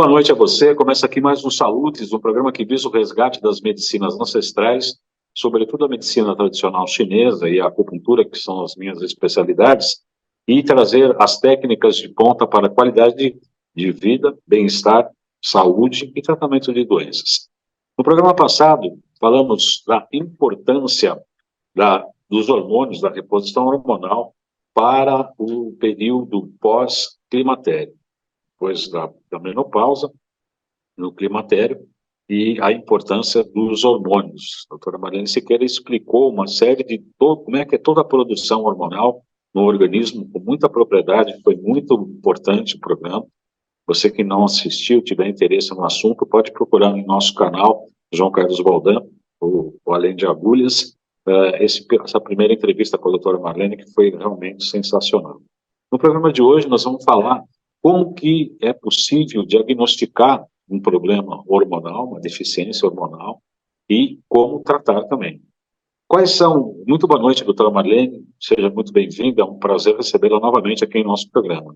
boa noite a você. Começa aqui mais um Saúdes, um programa que visa o resgate das medicinas ancestrais, sobretudo a medicina tradicional chinesa e a acupuntura, que são as minhas especialidades, e trazer as técnicas de ponta para a qualidade de vida, bem-estar, saúde e tratamento de doenças. No programa passado, falamos da importância dos hormônios, da reposição hormonal para o período pós-climatério, depois da menopausa, no climatério, e a importância dos hormônios. A doutora Marlene Siqueira explicou uma série de como é que é toda a produção hormonal no organismo, com muita propriedade, foi muito importante o programa. Você que não assistiu, tiver interesse no assunto, pode procurar no nosso canal, João Carlos Baldan, o Além de Agulhas, essa primeira entrevista com a doutora Marlene, que foi realmente sensacional. No programa de hoje, nós vamos falar como que é possível diagnosticar um problema hormonal, uma deficiência hormonal, e como tratar também. Muito boa noite, doutora Marlene, seja muito bem-vinda, é um prazer recebê-la novamente aqui em nosso programa.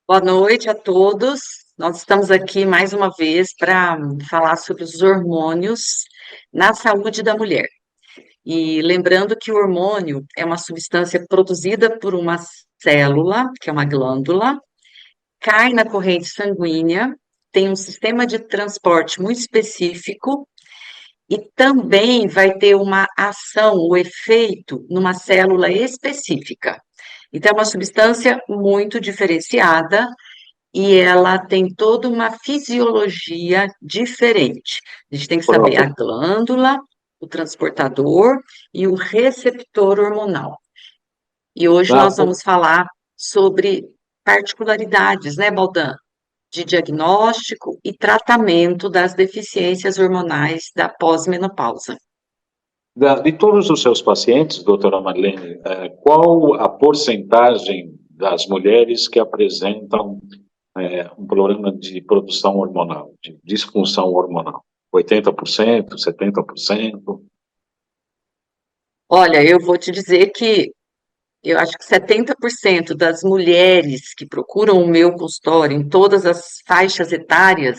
Boa noite a todos. Nós estamos aqui mais uma vez para falar sobre os hormônios na saúde da mulher. E lembrando que o hormônio é uma substância produzida por uma célula, que é uma glândula, cai na corrente sanguínea, tem um sistema de transporte muito específico e também vai ter uma ação, o efeito, numa célula específica. Então, é uma substância muito diferenciada e ela tem toda uma fisiologia diferente. A gente tem que saber a glândula, o transportador e o receptor hormonal. E hoje nós vamos falar sobre particularidades, né, Baldan, de diagnóstico e tratamento das deficiências hormonais da pós-menopausa. De todos os seus pacientes, doutora Marlene, qual a porcentagem das mulheres que apresentam um problema de produção hormonal, de disfunção hormonal? 80%, 70%? Olha, eu vou te dizer que eu acho que 70% das mulheres que procuram o meu consultório, em todas as faixas etárias,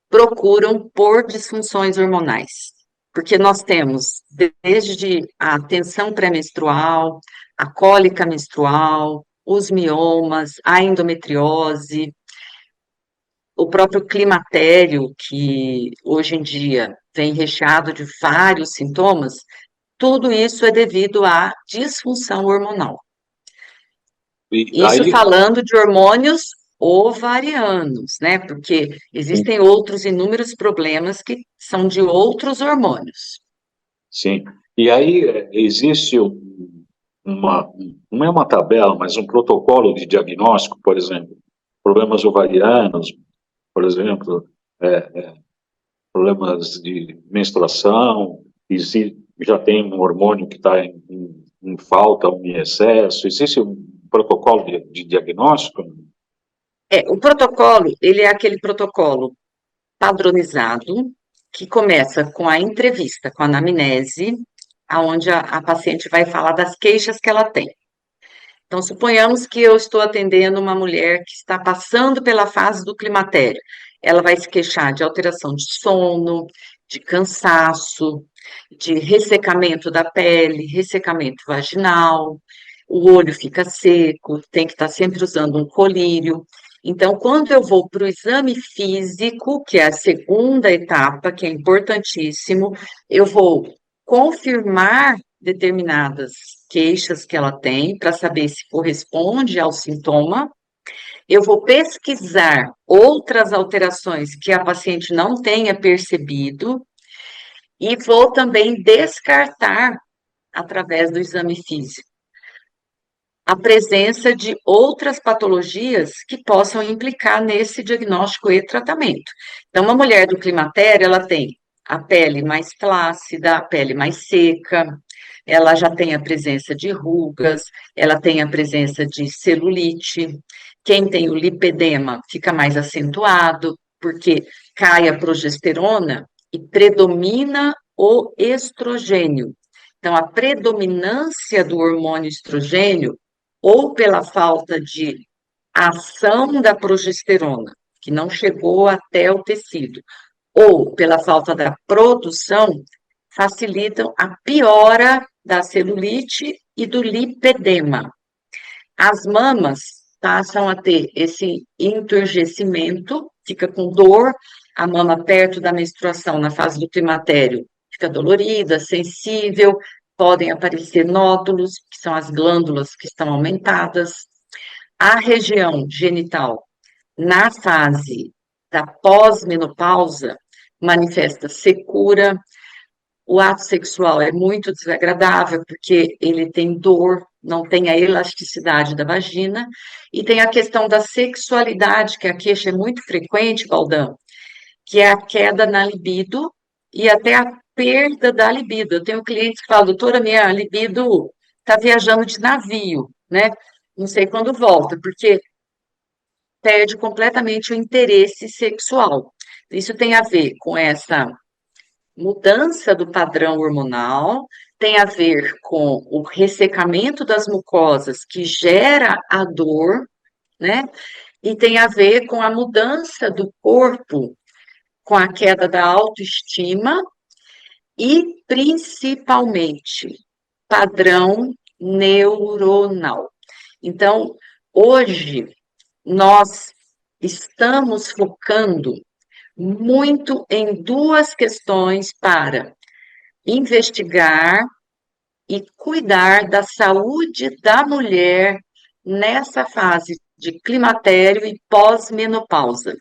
procuram por disfunções hormonais. Porque nós temos desde a tensão pré-menstrual, a cólica menstrual, os miomas, a endometriose, o próprio climatério, que hoje em dia vem recheado de vários sintomas, tudo isso é devido à disfunção hormonal. Isso falando de hormônios ovarianos, né? Porque existem outros inúmeros problemas que são de outros hormônios. Sim. E aí existe não é uma tabela, mas um protocolo de diagnóstico, por exemplo, problemas ovarianos, por exemplo, problemas de menstruação, já tem um hormônio que está em falta ou em excesso, existe um protocolo de diagnóstico? O protocolo, ele é aquele protocolo padronizado, que começa com a entrevista, com a anamnese, onde a paciente vai falar das queixas que ela tem. Então, suponhamos que eu estou atendendo uma mulher que está passando pela fase do climatério. Ela vai se queixar de alteração de sono, de cansaço, de ressecamento da pele, ressecamento vaginal, o olho fica seco, tem que estar sempre usando um colírio. Então, quando eu vou para o exame físico, que é a segunda etapa, que é importantíssimo, eu vou confirmar determinadas queixas que ela tem, para saber se corresponde ao sintoma. Eu vou pesquisar outras alterações que a paciente não tenha percebido e vou também descartar, através do exame físico, a presença de outras patologias que possam implicar nesse diagnóstico e tratamento. Então, uma mulher do climatério, ela tem a pele mais flácida, a pele mais seca, ela já tem a presença de rugas, ela tem a presença de celulite. Quem tem o lipedema fica mais acentuado, porque cai a progesterona e predomina o estrogênio. Então, a predominância do hormônio estrogênio, ou pela falta de a ação da progesterona, que não chegou até o tecido, ou pela falta da produção, facilitam a piora da celulite e do lipedema. As mamas passam a ter esse enturgecimento, fica com dor, a mama perto da menstruação, na fase do climatério, fica dolorida, sensível, podem aparecer nódulos, que são as glândulas que estão aumentadas. A região genital, na fase da pós-menopausa, manifesta secura. O ato sexual é muito desagradável, porque ele tem dor, não tem a elasticidade da vagina, e tem a questão da sexualidade, que a queixa é muito frequente, Baldão, que é a queda na libido e até a perda da libido. Eu tenho clientes que falam, doutora, minha libido está viajando de navio, né? Não sei quando volta, porque perde completamente o interesse sexual. Isso tem a ver com essa mudança do padrão hormonal, tem a ver com o ressecamento das mucosas que gera a dor, né? E tem a ver com a mudança do corpo, com a queda da autoestima e principalmente padrão neuronal. Então, hoje nós estamos focando muito em duas questões para investigar e cuidar da saúde da mulher nessa fase de climatério e pós-menopausa.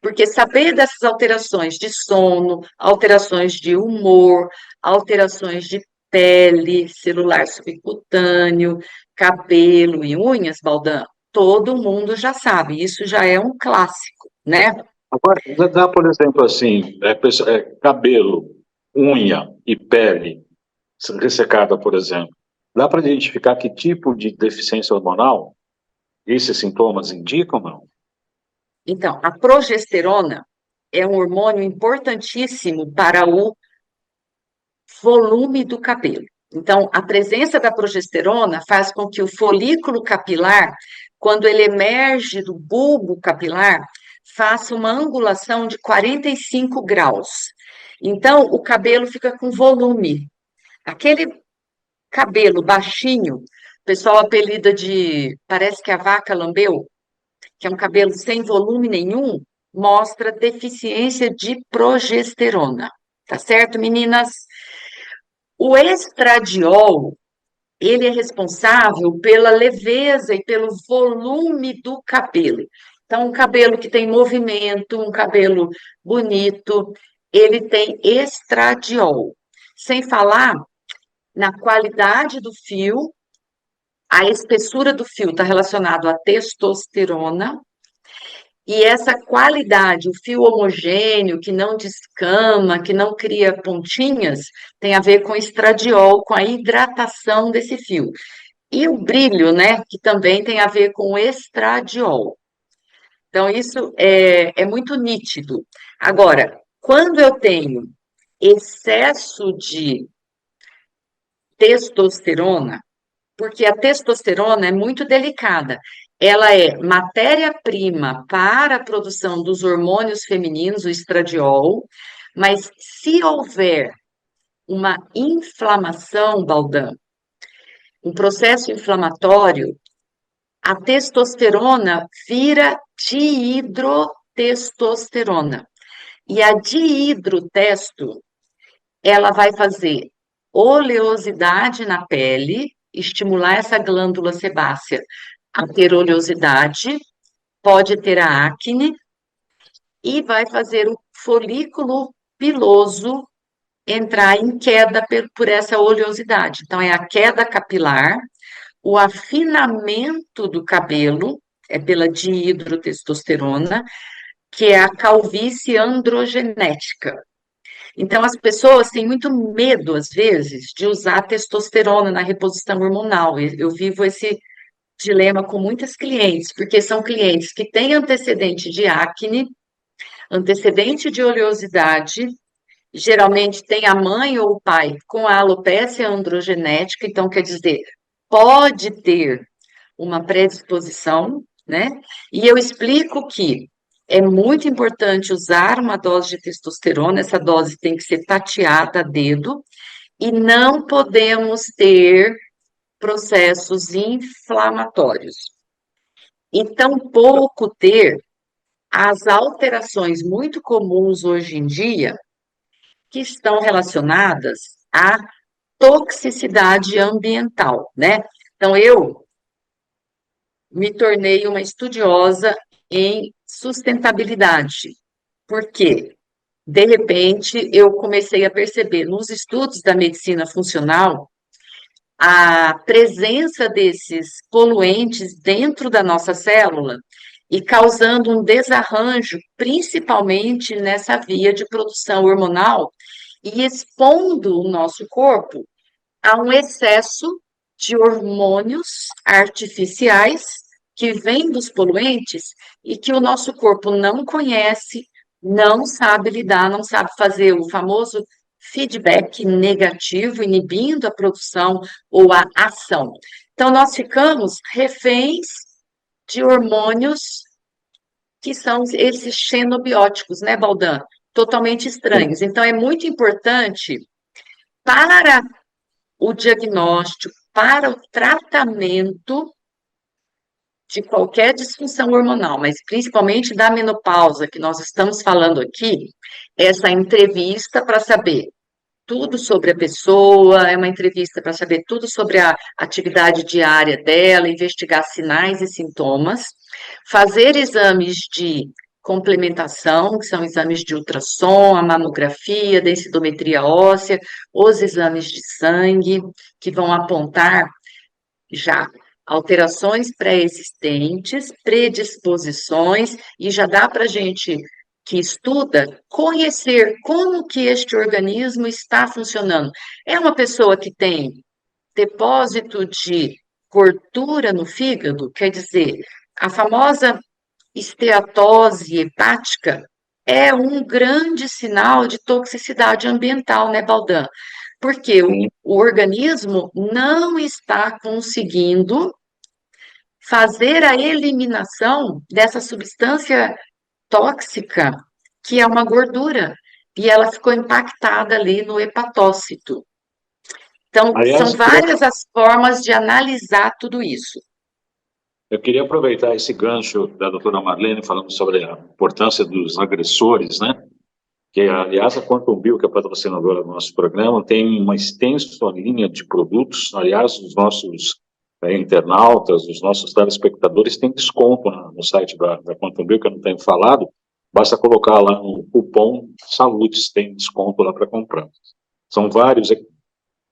Porque saber dessas alterações de sono, alterações de humor, alterações de pele, celular subcutâneo, cabelo e unhas, Baldan, todo mundo já sabe, isso já é um clássico, né? Agora, dá, por exemplo, assim, cabelo, unha e pele ressecada, por exemplo. Dá para identificar que tipo de deficiência hormonal esses sintomas indicam, não? Então, a progesterona é um hormônio importantíssimo para o volume do cabelo. Então, a presença da progesterona faz com que o folículo capilar, quando ele emerge do bulbo capilar, faça uma angulação de 45 graus. Então, o cabelo fica com volume. Aquele cabelo baixinho, o pessoal apelida de, parece que a vaca lambeu, que é um cabelo sem volume nenhum, mostra deficiência de progesterona. Tá certo, meninas? O estradiol, ele é responsável pela leveza e pelo volume do cabelo. Então, um cabelo que tem movimento, um cabelo bonito, ele tem estradiol. Sem falar na qualidade do fio, a espessura do fio está relacionado à testosterona, e essa qualidade, o fio homogêneo, que não descama, que não cria pontinhas, tem a ver com estradiol, com a hidratação desse fio. E o brilho, né, que também tem a ver com o estradiol. Então, isso é muito nítido. Agora, quando eu tenho excesso de testosterona, porque a testosterona é muito delicada. Ela é matéria-prima para a produção dos hormônios femininos, o estradiol, mas se houver uma inflamação, Baldan, um processo inflamatório, a testosterona vira diidrotestosterona. E a diidrotesto, ela vai fazer oleosidade na pele, estimular essa glândula sebácea a ter oleosidade, pode ter a acne, e vai fazer o folículo piloso entrar em queda por essa oleosidade. Então, é a queda capilar, o afinamento do cabelo, é pela dihidrotestosterona, que é a calvície androgenética. Então, as pessoas têm muito medo, às vezes, de usar testosterona na reposição hormonal. Eu vivo esse dilema com muitas clientes, porque são clientes que têm antecedente de acne, antecedente de oleosidade, geralmente tem a mãe ou o pai com a alopécia androgenética, então quer dizer, pode ter uma predisposição, né? E eu explico que é muito importante usar uma dose de testosterona, essa dose tem que ser tateada a dedo, e não podemos ter processos inflamatórios. E tampouco ter as alterações muito comuns hoje em dia, que estão relacionadas à toxicidade ambiental, né? Então, eu me tornei uma estudiosa em sustentabilidade, porque, de repente, eu comecei a perceber nos estudos da medicina funcional a presença desses poluentes dentro da nossa célula e causando um desarranjo, principalmente nessa via de produção hormonal, e expondo o nosso corpo a um excesso de hormônios artificiais que vêm dos poluentes e que o nosso corpo não conhece, não sabe lidar, não sabe fazer o famoso feedback negativo, inibindo a produção ou a ação. Então, nós ficamos reféns de hormônios que são esses xenobióticos, né, Baldan? Totalmente estranhos. Então, é muito importante para o diagnóstico, para o tratamento de qualquer disfunção hormonal, mas principalmente da menopausa, que nós estamos falando aqui, essa entrevista para saber tudo sobre a pessoa, é uma entrevista para saber tudo sobre a atividade diária dela, investigar sinais e sintomas, fazer exames de complementação, que são exames de ultrassom, a mamografia, densitometria óssea, os exames de sangue, que vão apontar já alterações pré-existentes, predisposições, e já dá para a gente que estuda conhecer como que este organismo está funcionando. É uma pessoa que tem depósito de gordura no fígado, quer dizer, a famosa esteatose hepática é um grande sinal de toxicidade ambiental, né, Baldan? Porque o organismo não está conseguindo fazer a eliminação dessa substância tóxica, que é uma gordura, e ela ficou impactada ali no hepatócito. Então, são Aliás, várias as formas de analisar tudo isso. eu queria aproveitar esse gancho da doutora Marlene falando sobre a importância dos agressores, né? Que, aliás, a Quantum Bio, que é patrocinadora do nosso programa, tem uma extensa linha de produtos. Aliás, os nossos internautas, os nossos telespectadores têm desconto no site da Quantum Bio, que eu não tenho falado. Basta colocar lá no cupom SALUDES, tem desconto lá para comprar. São vários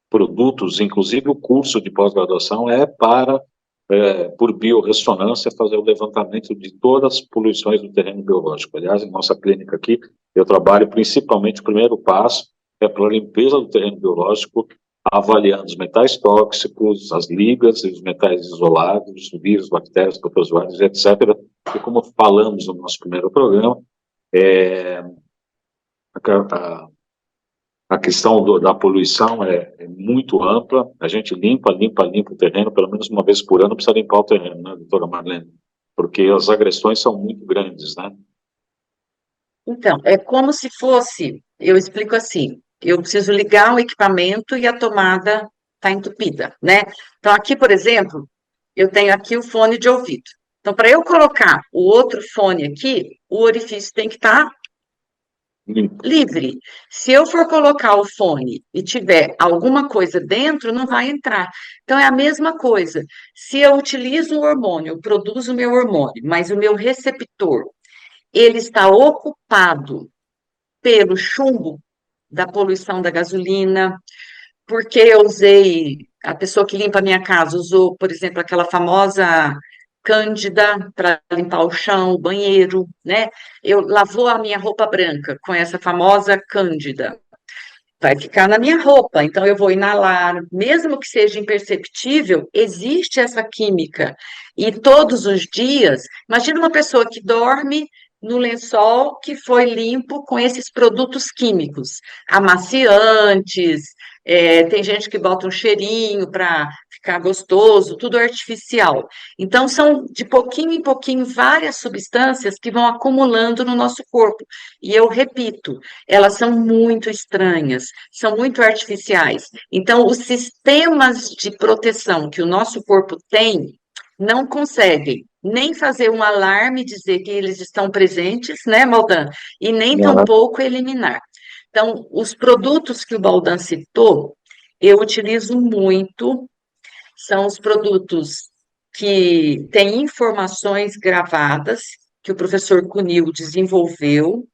produtos, inclusive o curso de pós-graduação é para, por biorressonância, fazer o levantamento de todas as poluições do terreno biológico. Aliás, em nossa clínica aqui, eu trabalho principalmente, o primeiro passo é para a limpeza do terreno biológico, avaliando os metais tóxicos, as ligas e os metais isolados, vírus, bactérias, protozoários, etc. E como falamos no nosso primeiro programa, a questão da poluição é muito ampla. A gente limpa o terreno, pelo menos uma vez por ano precisa limpar o terreno, né, doutora Marlene? Porque as agressões são muito grandes, né? Então, é como se fosse, eu explico assim, eu preciso ligar um equipamento e a tomada está entupida, né? Então, aqui, por exemplo, eu tenho aqui o fone de ouvido. Então, para eu colocar o outro fone aqui, o orifício tem que estar Limpo. livre. Se eu for colocar o fone e tiver alguma coisa dentro, não vai entrar. Então, é a mesma coisa. Se eu utilizo o hormônio, eu produzo o meu hormônio, mas o meu receptor, ele está ocupado pelo chumbo da poluição da gasolina, porque eu usei, a pessoa que limpa a minha casa usou, por exemplo, aquela famosa Cândida para limpar o chão, o banheiro, né? Eu lavou a minha roupa branca com essa famosa Cândida. Vai ficar na minha roupa, então eu vou inalar, mesmo que seja imperceptível, existe essa química. E todos os dias, imagina uma pessoa que dorme no lençol que foi limpo com esses produtos químicos, amaciantes, tem gente que bota um cheirinho para ficar gostoso, tudo artificial. Então, são de pouquinho em pouquinho várias substâncias que vão acumulando no nosso corpo. E eu repito, elas são muito estranhas, são muito artificiais. Então, os sistemas de proteção que o nosso corpo tem não conseguem nem fazer um alarme, dizer que eles estão presentes, né, Baldan? E nem Aham. tampouco eliminar. Então, os produtos que o Baldan citou, eu utilizo muito, são os produtos que têm informações gravadas, que o professor Cunil desenvolveu,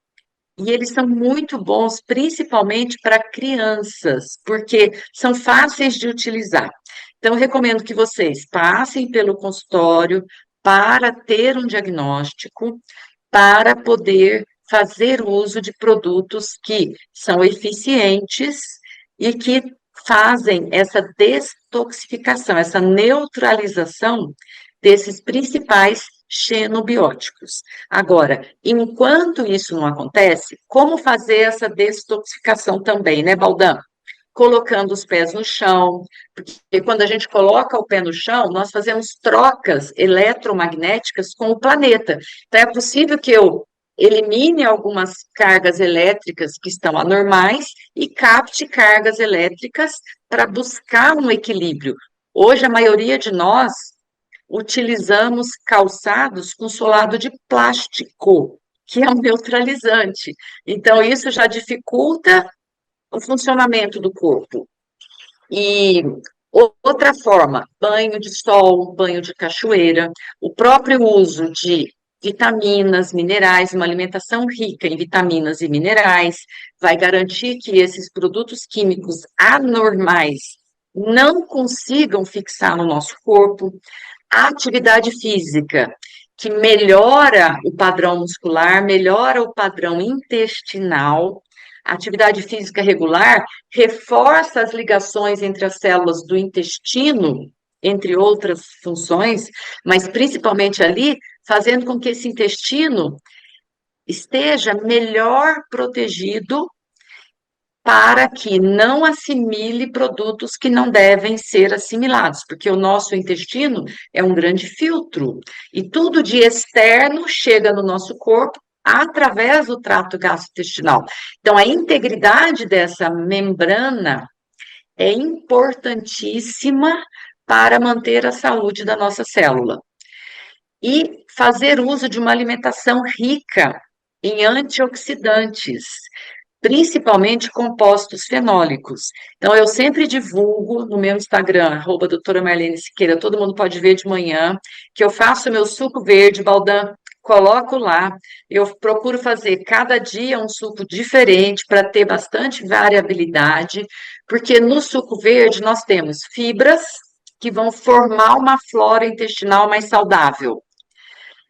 e eles são muito bons, principalmente para crianças, porque são fáceis de utilizar. Então, eu recomendo que vocês passem pelo consultório para ter um diagnóstico, para poder fazer uso de produtos que são eficientes e que fazem essa detoxificação, essa neutralização desses principais xenobióticos. Agora, enquanto isso não acontece, como fazer essa detoxificação também, né, Baldan? Colocando os pés no chão, porque quando a gente coloca o pé no chão, nós fazemos trocas eletromagnéticas com o planeta. Então, é possível que eu elimine algumas cargas elétricas que estão anormais e capte cargas elétricas para buscar um equilíbrio. Hoje, a maioria de nós utilizamos calçados com solado de plástico, que é um neutralizante. Então, isso já dificulta o funcionamento do corpo. E outra forma, banho de sol, banho de cachoeira, o próprio uso de vitaminas, minerais, uma alimentação rica em vitaminas e minerais, vai garantir que esses produtos químicos anormais não consigam fixar no nosso corpo. A atividade física, que melhora o padrão muscular, melhora o padrão intestinal. A atividade física regular reforça as ligações entre as células do intestino, entre outras funções, mas principalmente ali, fazendo com que esse intestino esteja melhor protegido para que não assimile produtos que não devem ser assimilados, porque o nosso intestino é um grande filtro, e tudo de externo chega no nosso corpo através do trato gastrointestinal. Então, a integridade dessa membrana é importantíssima para manter a saúde da nossa célula. E fazer uso de uma alimentação rica em antioxidantes, principalmente compostos fenólicos. Então, eu sempre divulgo no meu Instagram, @doutora Marlene Siqueira, todo mundo pode ver de manhã, que eu faço meu suco verde, Baldan, coloco lá, eu procuro fazer cada dia um suco diferente para ter bastante variabilidade, porque no suco verde nós temos fibras que vão formar uma flora intestinal mais saudável.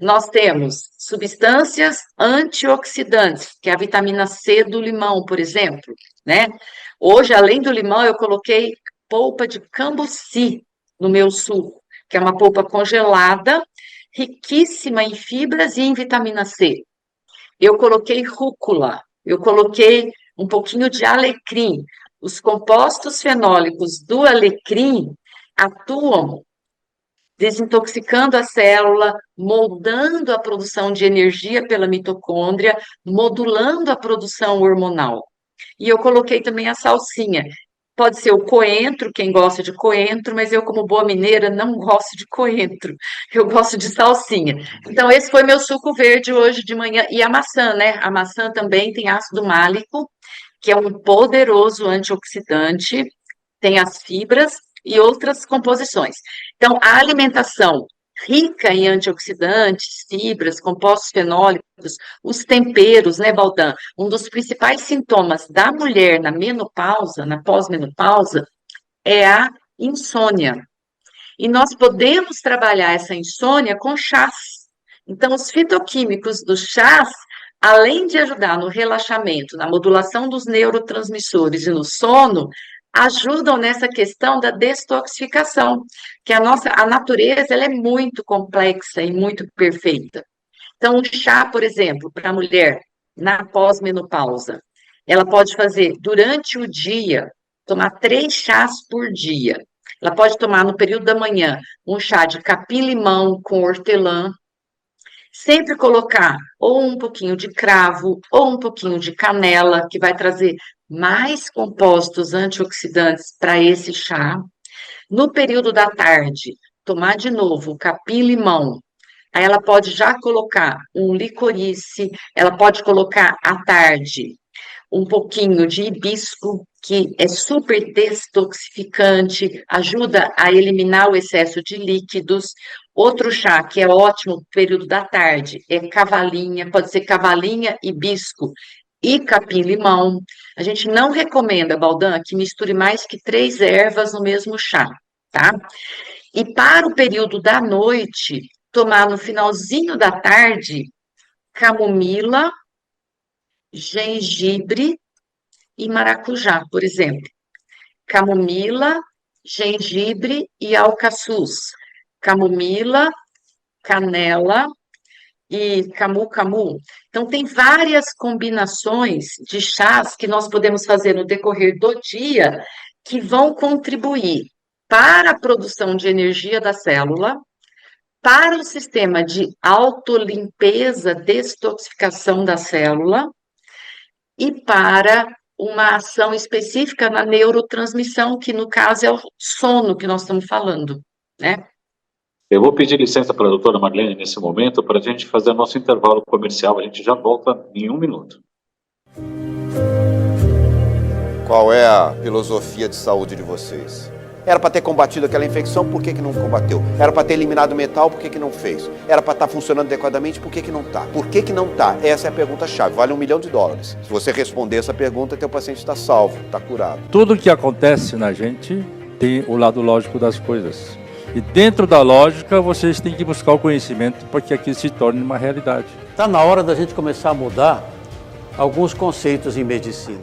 Nós temos substâncias antioxidantes, que é a vitamina C do limão, por exemplo, né? Hoje, além do limão, eu coloquei polpa de cambuci no meu suco, que é uma polpa congelada, riquíssima em fibras e em vitamina C. Eu coloquei rúcula, eu coloquei um pouquinho de alecrim. Os compostos fenólicos do alecrim atuam desintoxicando a célula, moldando a produção de energia pela mitocôndria, modulando a produção hormonal. E eu coloquei também a salsinha. Pode ser o coentro, quem gosta de coentro, mas eu, como boa mineira, não gosto de coentro. Eu gosto de salsinha. Então, esse foi meu suco verde hoje de manhã. E a maçã, né? A maçã também tem ácido málico, que é um poderoso antioxidante, tem as fibras e outras composições. Então, a alimentação rica em antioxidantes, fibras, compostos fenólicos, os temperos, né, Baldan? Um dos principais sintomas da mulher na menopausa, na pós-menopausa, é a insônia. E nós podemos trabalhar essa insônia com chás. Então, os fitoquímicos dos chás, além de ajudar no relaxamento, na modulação dos neurotransmissores e no sono, ajudam nessa questão da detoxificação, que a natureza ela é muito complexa e muito perfeita. Então, um chá, por exemplo, para a mulher na pós-menopausa, ela pode fazer durante o dia, tomar 3 chás por dia. Ela pode tomar no período da manhã um chá de capim-limão com hortelã, sempre colocar ou um pouquinho de cravo ou um pouquinho de canela, que vai trazer mais compostos antioxidantes para esse chá. No período da tarde, tomar de novo o capim-limão. Aí ela pode já colocar um licorice, ela pode colocar à tarde um pouquinho de hibisco, que é super detoxificante, ajuda a eliminar o excesso de líquidos. Outro chá que é ótimo no período da tarde é cavalinha, pode ser cavalinha, hibisco e capim-limão. A gente não recomenda, Baldan, que misture mais que 3 ervas no mesmo chá, tá? E para o período da noite, tomar no finalzinho da tarde camomila, gengibre e maracujá, por exemplo. Camomila, gengibre e alcaçuz. Camomila, canela e camu-camu. Então, tem várias combinações de chás que nós podemos fazer no decorrer do dia que vão contribuir para a produção de energia da célula, para o sistema de autolimpeza, detoxificação da célula e para uma ação específica na neurotransmissão, que no caso é o sono que nós estamos falando, né? Eu vou pedir licença para a doutora Marlene nesse momento para a gente fazer nosso intervalo comercial. A gente já volta em 1 minuto. Qual é a filosofia de saúde de vocês? Era para ter combatido aquela infecção, por que não combateu? Era para ter eliminado o metal, por que não fez? Era para estar funcionando adequadamente, por que não está? Por que não está? Essa é a pergunta-chave, vale $1 milhão. Se você responder essa pergunta, teu paciente está salvo, está curado. Tudo que acontece na gente tem o lado lógico das coisas. E dentro da lógica, vocês têm que buscar o conhecimento para que aquilo se torne uma realidade. Está na hora da gente começar a mudar alguns conceitos em medicina.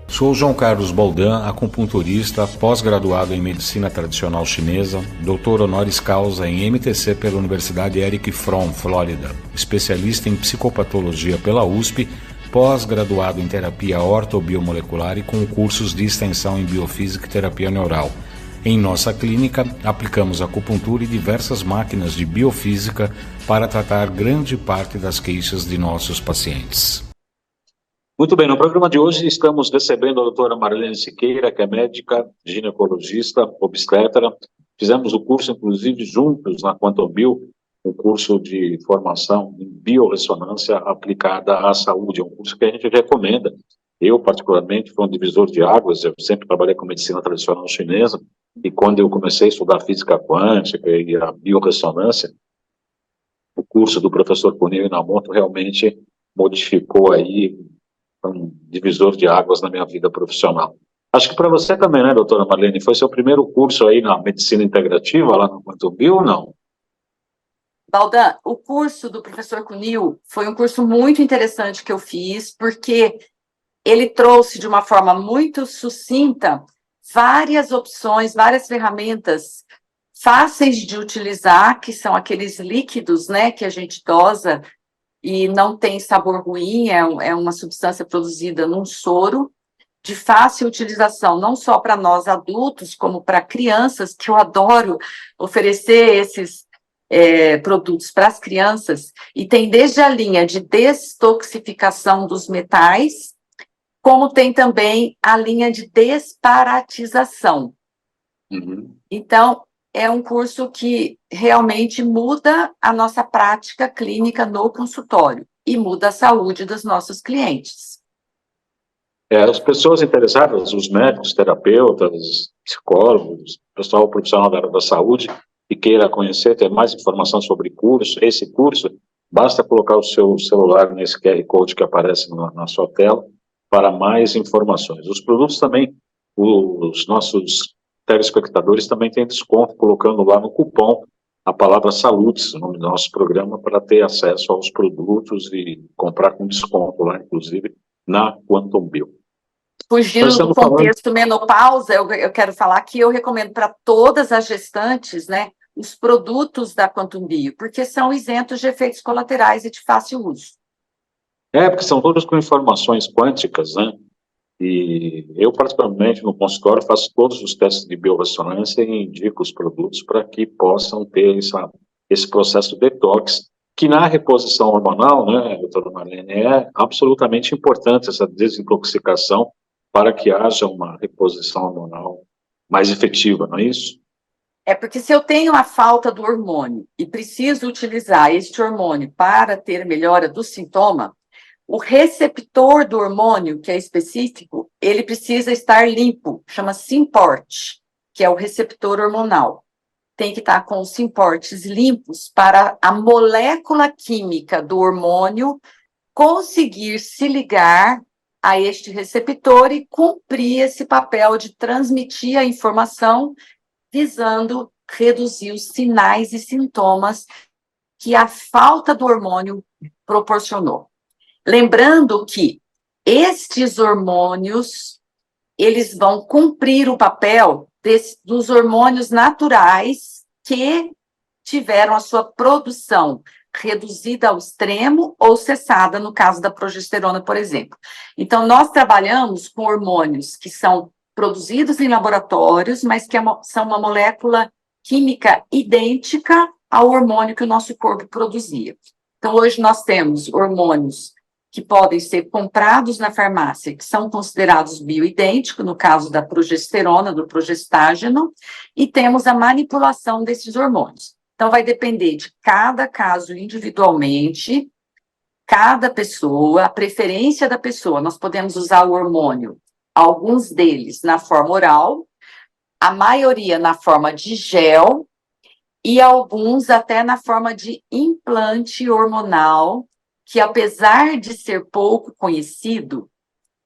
Sou João Carlos Baldan, acupunturista, pós-graduado em Medicina Tradicional Chinesa, doutor honoris causa em MTC pela Universidade Eric Fromm, Flórida, especialista em psicopatologia pela USP, pós-graduado em terapia ortobiomolecular e com cursos de extensão em biofísica e terapia neural. Em nossa clínica, aplicamos acupuntura e diversas máquinas de biofísica para tratar grande parte das queixas de nossos pacientes. Muito bem, no programa de hoje estamos recebendo a doutora Marlene Siqueira, que é médica, ginecologista, obstetra. Fizemos o curso, inclusive, juntos na Quantum Bio, um curso de formação em biorressonância aplicada à saúde. É um curso que a gente recomenda. Eu, particularmente, fui um divisor de águas. Eu sempre trabalhei com medicina tradicional chinesa, e quando eu comecei a estudar física quântica e a biorressonância, o curso do professor Kunio Inamoto realmente modificou aí um divisor de águas na minha vida profissional. Acho que para você também, né, doutora Marlene? Foi seu primeiro curso aí na medicina integrativa, lá no Quantum Bio, ou não? Baldan, o curso do professor Kunio foi um curso muito interessante que eu fiz, porque ele trouxe de uma forma muito sucinta várias opções, várias ferramentas fáceis de utilizar, que são aqueles líquidos, né, que a gente dosa e não tem sabor ruim, é uma substância produzida num soro, de fácil utilização, não só para nós adultos, como para crianças, que eu adoro oferecer esses produtos para as crianças, e tem desde a linha de detoxificação dos metais, como tem também a linha de desparatização. Então, é um curso que realmente muda a nossa prática clínica no consultório e muda a saúde dos nossos clientes. As pessoas interessadas, os médicos, terapeutas, psicólogos, pessoal profissional da área da saúde, que queira conhecer, ter mais informação sobre esse curso, basta colocar o seu celular nesse QR Code que aparece na sua tela para mais informações. Os produtos também, os nossos telespectadores também têm desconto, colocando lá no cupom a palavra Saúdes, o nome do nosso programa, para ter acesso aos produtos e comprar com desconto lá, inclusive, na Quantum Bio. Fugindo Nós do estamos falando. contexto menopausa, eu quero falar que eu recomendo para todas as gestantes, né, os produtos da Quantum Bio, porque são isentos de efeitos colaterais e de fácil uso. Porque são todos com informações quânticas, né? E eu, particularmente, no consultório, faço todos os testes de biorressonância e indico os produtos para que possam ter esse processo de detox, que na reposição hormonal, né, doutora Marlene, é absolutamente importante essa desintoxicação para que haja uma reposição hormonal mais efetiva, não é isso? É porque se eu tenho a falta do hormônio e preciso utilizar este hormônio para ter melhora do sintoma, o receptor do hormônio, que é específico, ele precisa estar limpo, chama SYMPORT, que é o receptor hormonal. Tem que estar com os SYMPORTs limpos para a molécula química do hormônio conseguir se ligar a este receptor e cumprir esse papel de transmitir a informação, visando reduzir os sinais e sintomas que a falta do hormônio proporcionou. Lembrando que estes hormônios, eles vão cumprir o papel dos hormônios naturais que tiveram a sua produção reduzida ao extremo ou cessada, no caso da progesterona, por exemplo. Então, nós trabalhamos com hormônios que são produzidos em laboratórios, mas que são uma molécula química idêntica ao hormônio que o nosso corpo produzia. Então, hoje nós temos hormônios que podem ser comprados na farmácia, que são considerados bioidênticos, no caso da progesterona, do progestágeno, e temos a manipulação desses hormônios. Então, vai depender de cada caso individualmente, cada pessoa, a preferência da pessoa. Nós podemos usar o hormônio, alguns deles na forma oral, a maioria na forma de gel, e alguns até na forma de implante hormonal, que apesar de ser pouco conhecido,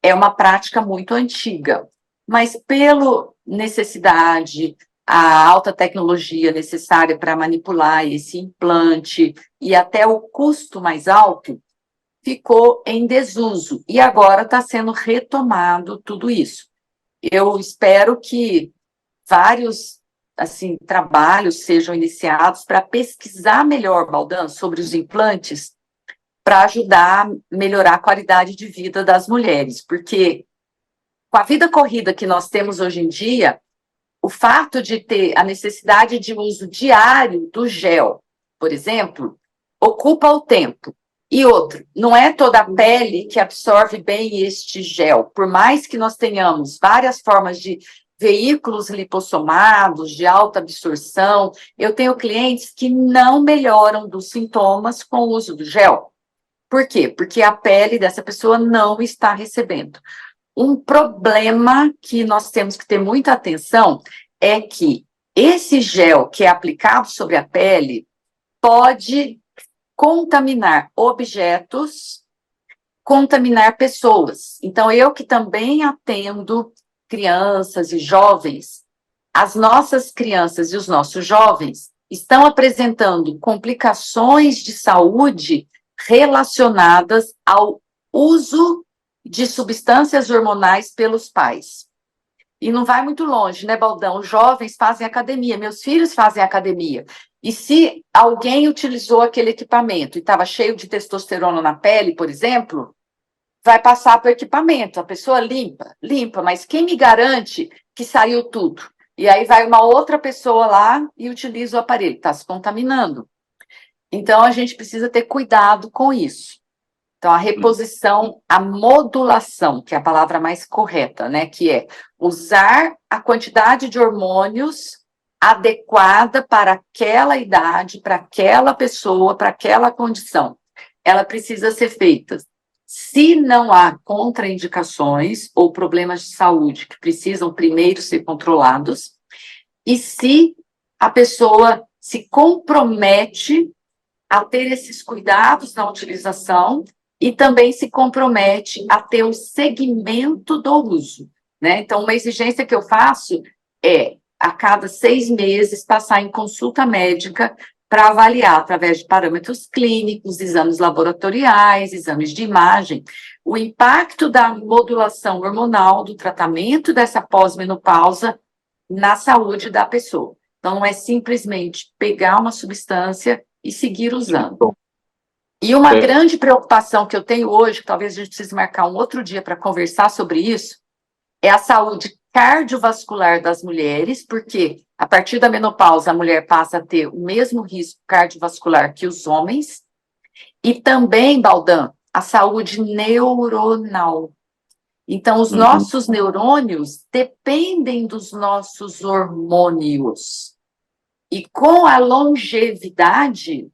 é uma prática muito antiga, mas pela necessidade, a alta tecnologia necessária para manipular esse implante e até o custo mais alto, ficou em desuso, e agora está sendo retomado tudo isso. Eu espero que vários trabalhos sejam iniciados para pesquisar melhor, Baldan, sobre os implantes, para ajudar a melhorar a qualidade de vida das mulheres, porque com a vida corrida que nós temos hoje em dia, o fato de ter a necessidade de uso diário do gel, por exemplo, ocupa o tempo. E outro, não é toda a pele que absorve bem este gel, por mais que nós tenhamos várias formas de veículos lipossomados, de alta absorção, eu tenho clientes que não melhoram dos sintomas com o uso do gel. Por quê? Porque a pele dessa pessoa não está recebendo. Um problema que nós temos que ter muita atenção é que esse gel que é aplicado sobre a pele pode contaminar objetos, contaminar pessoas. Então, eu que também atendo crianças e jovens, as nossas crianças e os nossos jovens estão apresentando complicações de saúde relacionadas ao uso de substâncias hormonais pelos pais. E não vai muito longe, né, Baldão? Os jovens fazem academia, meus filhos fazem academia. E se alguém utilizou aquele equipamento e estava cheio de testosterona na pele, por exemplo, vai passar para o equipamento. A pessoa limpa, mas quem me garante que saiu tudo? E aí vai uma outra pessoa lá e utiliza o aparelho, está se contaminando. Então, a gente precisa ter cuidado com isso. Então, a reposição, a modulação, que é a palavra mais correta, né? Que é usar a quantidade de hormônios adequada para aquela idade, para aquela pessoa, para aquela condição. Ela precisa ser feita. Se não há contraindicações ou problemas de saúde que precisam primeiro ser controlados, e se a pessoa se compromete a ter esses cuidados na utilização e também se compromete a ter o segmento do uso, né? Então, uma exigência que eu faço é, a cada 6 meses, passar em consulta médica para avaliar através de parâmetros clínicos, exames laboratoriais, exames de imagem, o impacto da modulação hormonal, do tratamento dessa pós-menopausa na saúde da pessoa. Então, não é simplesmente pegar uma substância e seguir usando. E uma grande preocupação que eu tenho hoje, que talvez a gente precise marcar um outro dia para conversar sobre isso, é a saúde cardiovascular das mulheres, porque a partir da menopausa a mulher passa a ter o mesmo risco cardiovascular que os homens, e também, Baldan, a saúde neuronal. Então, os nossos neurônios dependem dos nossos hormônios. E com a longevidade,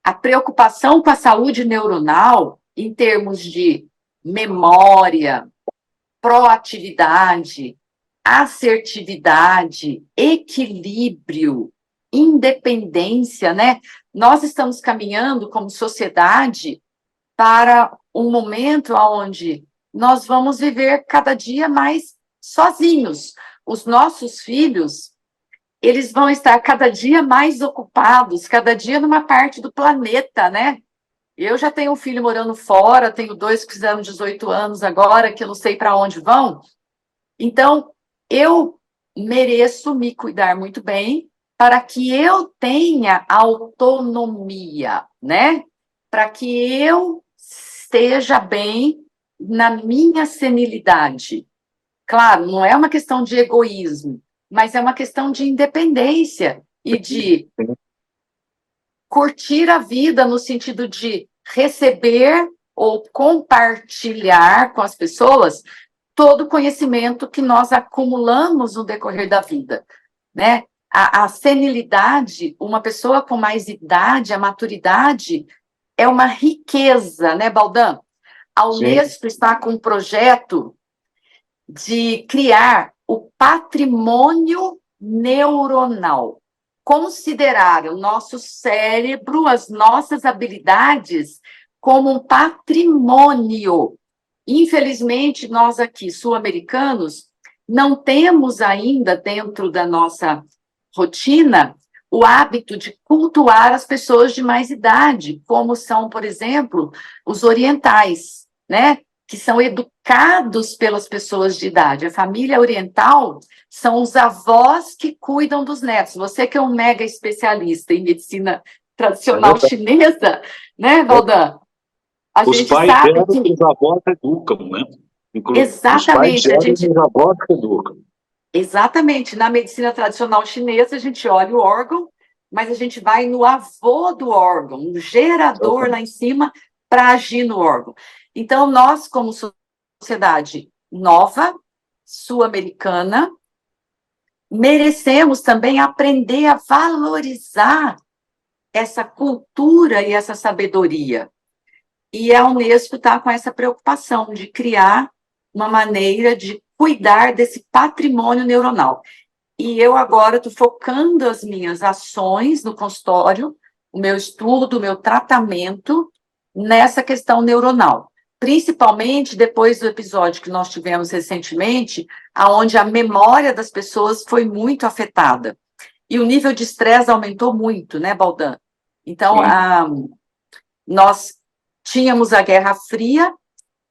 a preocupação com a saúde neuronal, em termos de memória, proatividade, assertividade, equilíbrio, independência, né? Nós estamos caminhando como sociedade para um momento onde nós vamos viver cada dia mais sozinhos. Os nossos filhos, eles vão estar cada dia mais ocupados, cada dia numa parte do planeta, né? Eu já tenho um filho morando fora, tenho 2 que fizeram 18 anos agora, que eu não sei para onde vão. Então, eu mereço me cuidar muito bem para que eu tenha autonomia, né? Para que eu esteja bem na minha senilidade. Claro, não é uma questão de egoísmo, mas é uma questão de independência e de curtir a vida no sentido de receber ou compartilhar com as pessoas todo o conhecimento que nós acumulamos no decorrer da vida, né? A senilidade, uma pessoa com mais idade, a maturidade, é uma riqueza, né, Baldan? A Unesco está com um projeto de criar o patrimônio neuronal. Considerar o nosso cérebro, as nossas habilidades, como um patrimônio. Infelizmente, nós aqui, sul-americanos, não temos ainda, dentro da nossa rotina, o hábito de cultuar as pessoas de mais idade, como são, por exemplo, os orientais, né? Que são educados pelas pessoas de idade. A família oriental são os avós que cuidam dos netos. Você que é um mega especialista em medicina tradicional chinesa, né, Baldan? Os pais geram e os avós educam, né? Exatamente. Os pais geram e os avós educam. Exatamente. Na medicina tradicional chinesa, a gente olha o órgão, mas a gente vai no avô do órgão, um gerador lá em cima para agir no órgão. Então, nós, como sociedade nova, sul-americana, merecemos também aprender a valorizar essa cultura e essa sabedoria. E a Unesco está com essa preocupação de criar uma maneira de cuidar desse patrimônio neuronal. E eu agora estou focando as minhas ações no consultório, o meu estudo, o meu tratamento nessa questão neuronal. Principalmente depois do episódio que nós tivemos recentemente, onde a memória das pessoas foi muito afetada. E o nível de estresse aumentou muito, né, Baldan? Então, nós tínhamos a Guerra Fria,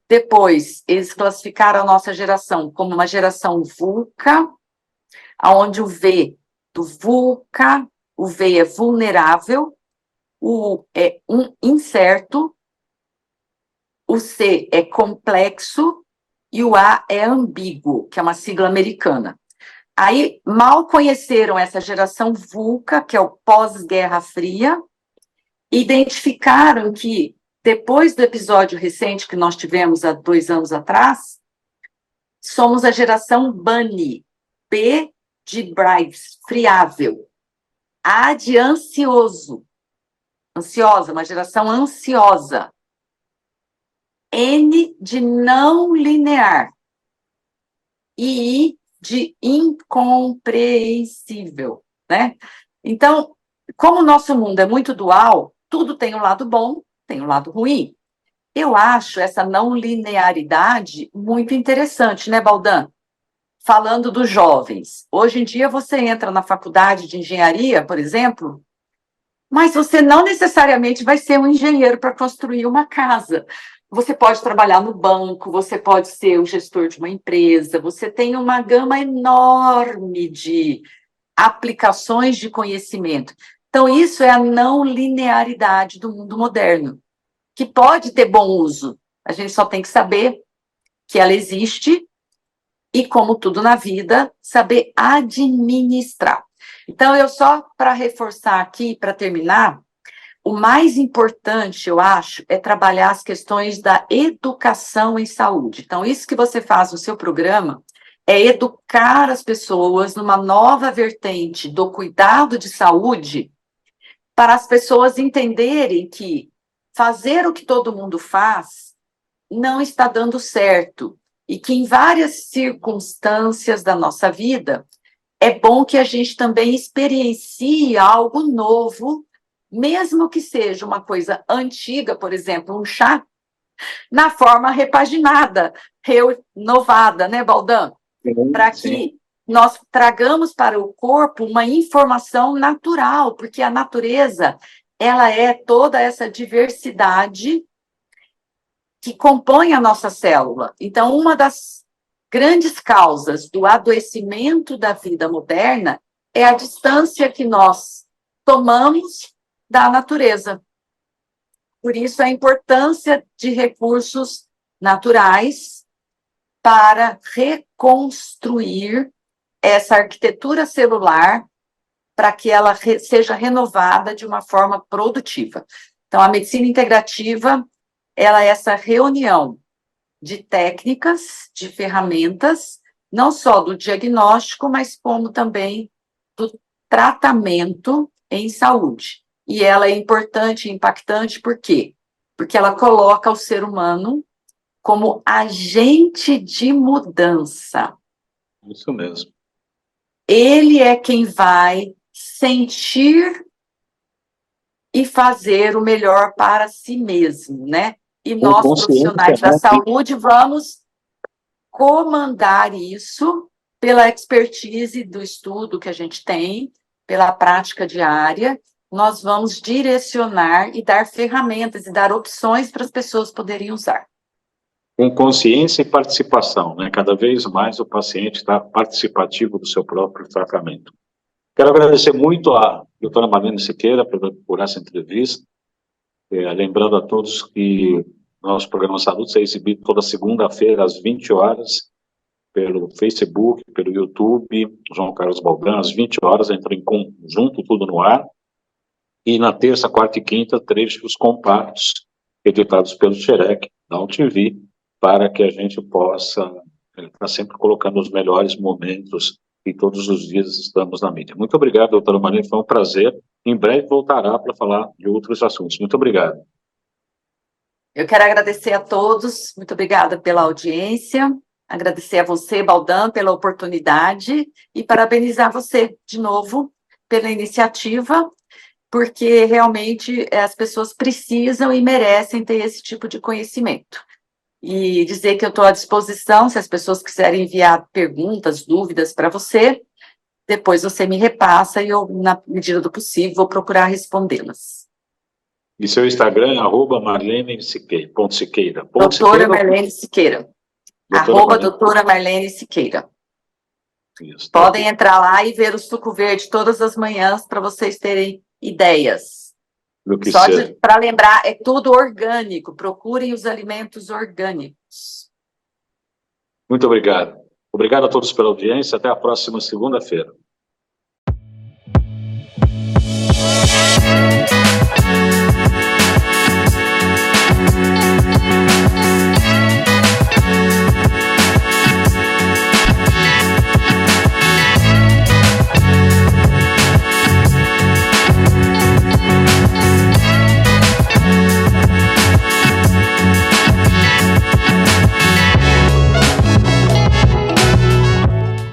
depois eles classificaram a nossa geração como uma geração VUCA, onde o V do VUCA, o V é vulnerável, o U é incerto, o C é complexo e o A é ambíguo, que é uma sigla americana. Aí, mal conheceram essa geração VUCA, que é o pós-Guerra Fria, identificaram que, depois do episódio recente que nós tivemos há 2 anos atrás, somos a geração BUNNY, B de Brives, friável, A de ansioso, ansiosa, uma geração ansiosa, N de não linear e I de incompreensível, né? Então, como o nosso mundo é muito dual, tudo tem um lado bom, tem um lado ruim. Eu acho essa não linearidade muito interessante, né, Baldan? Falando dos jovens. Hoje em dia você entra na faculdade de engenharia, por exemplo, mas você não necessariamente vai ser um engenheiro para construir uma casa. você pode trabalhar no banco, você pode ser o gestor de uma empresa, você tem uma gama enorme de aplicações de conhecimento. Então, isso é a não linearidade do mundo moderno, que pode ter bom uso. A gente só tem que saber que ela existe e, como tudo na vida, saber administrar. Então, eu só para reforçar aqui, para terminar, o mais importante, eu acho, é trabalhar as questões da educação em saúde. Então, isso que você faz no seu programa é educar as pessoas numa nova vertente do cuidado de saúde, para as pessoas entenderem que fazer o que todo mundo faz não está dando certo e que em várias circunstâncias da nossa vida é bom que a gente também experiencie algo novo, mesmo que seja uma coisa antiga, por exemplo, um chá, na forma repaginada, renovada, né, Baldan? Para que nós tragamos para o corpo uma informação natural, porque a natureza, ela é toda essa diversidade que compõe a nossa célula. Então, uma das grandes causas do adoecimento da vida moderna é a distância que nós tomamos da natureza. Por isso, a importância de recursos naturais para reconstruir essa arquitetura celular para que ela seja renovada de uma forma produtiva. Então, a medicina integrativa, ela é essa reunião de técnicas, de ferramentas, não só do diagnóstico, mas como também do tratamento em saúde. E ela é importante e impactante, por quê? Porque ela coloca o ser humano como agente de mudança. Isso mesmo. Ele é quem vai sentir e fazer o melhor para si mesmo, né? E nós, profissionais da saúde, vamos comandar isso pela expertise do estudo que a gente tem, pela prática diária, nós vamos direcionar e dar ferramentas e dar opções para as pessoas poderem usar. Com consciência e participação, né? Cada vez mais o paciente está participativo do seu próprio tratamento. Quero agradecer muito à doutora Marlene Siqueira por essa entrevista, lembrando a todos que nosso programa Saúde é exibido toda segunda-feira às 20 horas, pelo Facebook, pelo YouTube, João Carlos Baldan, às 20 horas, entra em conjunto, tudo no ar, e na terça, quarta e quinta, trechos compactos, editados pelo Xerec, da UTV, para que a gente possa estar sempre colocando os melhores momentos e todos os dias estamos na mídia. Muito obrigado, doutora Marlene, foi um prazer. Em breve voltará para falar de outros assuntos. Muito obrigado. Eu quero agradecer a todos, muito obrigada pela audiência, agradecer a você, Baldan, pela oportunidade e parabenizar você, de novo, pela iniciativa, porque realmente as pessoas precisam e merecem ter esse tipo de conhecimento. E dizer que eu estou à disposição, se as pessoas quiserem enviar perguntas, dúvidas para você, depois você me repassa e eu, na medida do possível, vou procurar respondê-las. E seu Instagram é @marlene_siqueira. Doutora Marlene Siqueira. Doutora Marlene Siqueira. Isso, Podem entrar lá e ver o suco verde todas as manhãs para vocês terem ideias. Só para lembrar, é tudo orgânico. Procurem os alimentos orgânicos. Muito obrigado. Obrigado a todos pela audiência. Até a próxima segunda-feira.